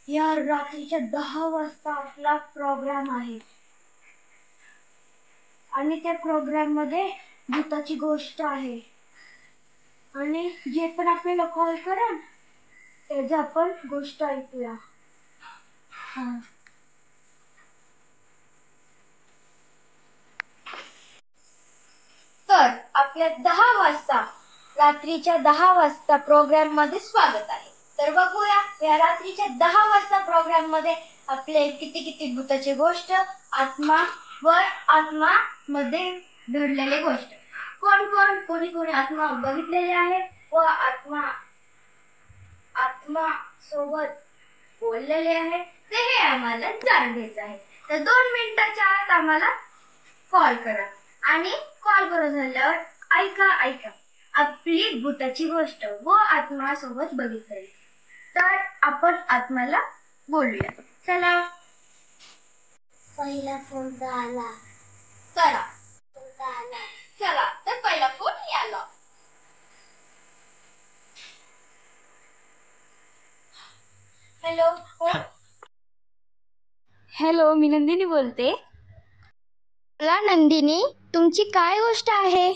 या रात्रीच्या 10 वाजता आपला प्रोग्राम आहे आणि त्या प्रोग्राम मध्ये भूताची गोष्ट आहे आणि जे पण आपल्याला कॉल करा त्याची आपण गोष्ट ऐकूया. तर आपल्या 10 वाजता रात्रीच्या 10 वाजता प्रोग्राम मध्ये स्वागत आहे. तर बघूया या रात्रीच्या 10 वाजता प्रोग्राम मध्ये आपले किती किती भूताची गोष्ट आत्मा व आत्मा मध्ये घडलेली गोष्ट कोणी कोणी आत्मा बघितलेले आहे व आत्मा सोबत बोललेले आहे ते हे आम्हाला जाणून घ्यायचं आहे. तर 2 मिनिटाच्या आत आम्हाला कॉल करा आणि कॉल करून झाल्यावर ऐका आपली भूताची गोष्ट व आत्मा सोबत बघितली. तर आपण आत्माला बोलूया. चला पहिला फोन आला. चला तर पहिला फोन आला. हॅलो हॅलो, मी नंदिनी बोलते. बोला नंदिनी, तुमची काय गोष्ट आहे?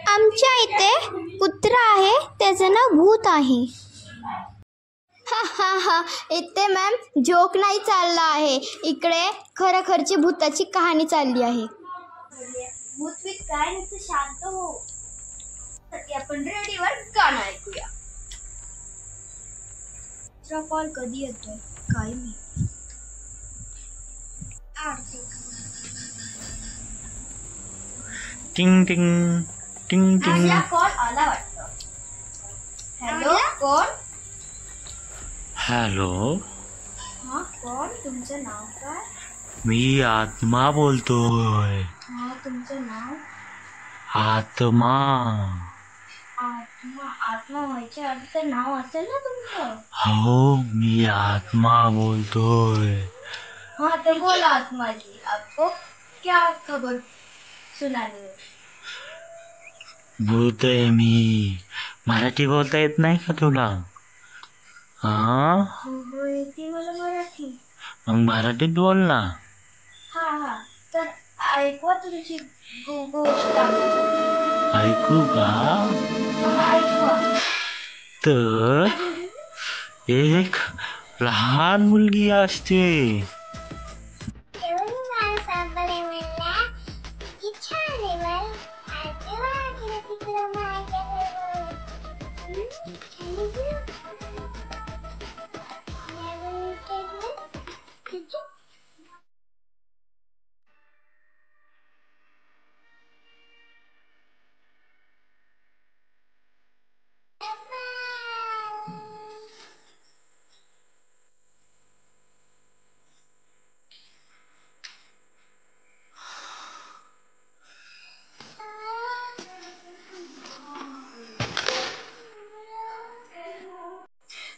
आमच्या इथे कुत्रा आहे, त्याचं नाव भूत आहे. हा हा हा, इथे मॅम जोक नाही चालला आहे, इकडे खरोखरची भूताची कहाणी चालली आहे. भूतवीत काय नसतं, शांत हो. आपण रेडिओवर गाणं ऐकूया. कॉल कधी येतोय काय मी टिंग टिंग टिंग टिंग. कॉल आला वाटतं. हॅलो कोण? हॅलो, हा कोण? तुमचं नाव काय? मी आत्मा बोलतोय. हा, तुमचं नाव? आत्मा. आत्मा व्हायच्या आधी तर नाव असेल ना तुमचं? हो, मी आत्मा बोलतोय. हाँ तो बोला आत्मा जी, आपको क्या खबर सुनानी? बोलतोय मी. मराठी बोलता येत नाही का तुला? हा, येते मला मराठी. मग मराठीत बोल ना. हा, तर ऐकवा तुमची गोष्ट. ऐकू का? ऐकवा. तर एक लहान मुलगी असते.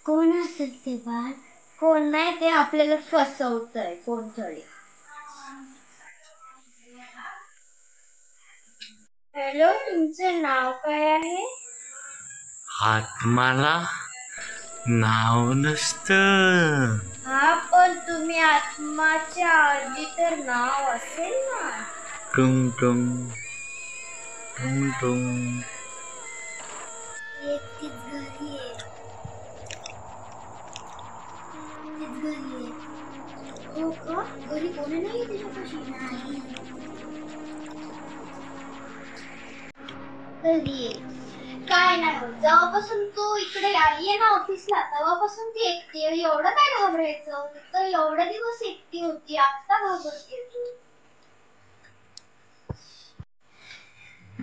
कोण असेल ते बाळ? कोण नाही, ते आपल्याला फसवतंय कोणतरी. हॅलो, तुमचं नाव काय आहे? आत्माला नाव नसतं. हा, पण तुम्ही आत्माच्या आधी तर नाव असेल ना. टुंग टुंग टुंग टुंग. एकटीच घरी आहे. हो का? घरी कोणी नाही तिच्यापाशी? नाही. काय नाही होत. जेव्हापासून तू इकडे आलीये ना ऑफिसला, तेव्हापासून ती एकटी आहे. एवढं काय घाबरायचं? तर एवढे दिवस एकटी होती, आता घाबरते तू.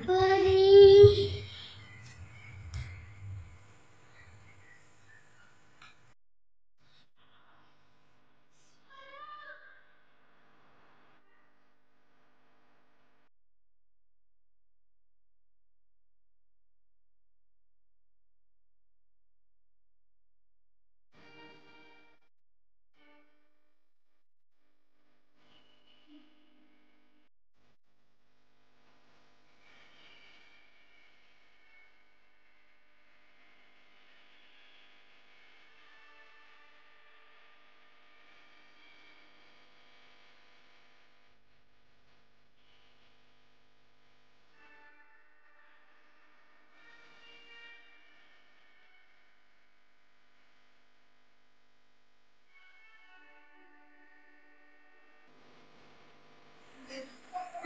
परी,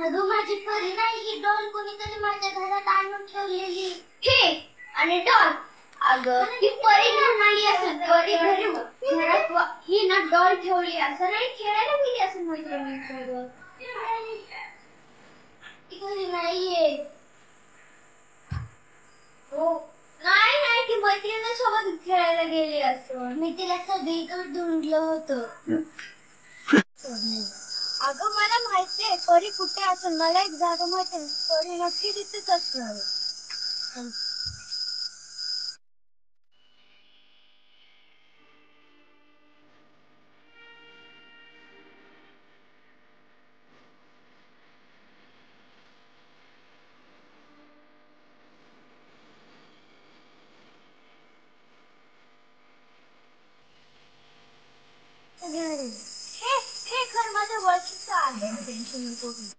अगं माझी परी नाही, ही डॉल कोणीतरी माझ्या घरात आणून ठेवलेली. हे आणि डॉल, अगं ही परी नाही असेल, परी घरात ही ना डॉल ठेवली असं नाही, खेळायला गेली असेल मैत्रिणींसोबत. ती घरी नाहीये. हो नाही, ती मैत्रिणींसोबत खेळायला गेली असं. मी तिला सगळीकडे ढूंढलं होतं. अगं मला माहितीये परी कुठे असेल, मला एक जागा माहितीये, परी नक्की तिथेच असणार. हे घर माझ्या ओळखीचं आहे. टेन्शन नको घेऊ.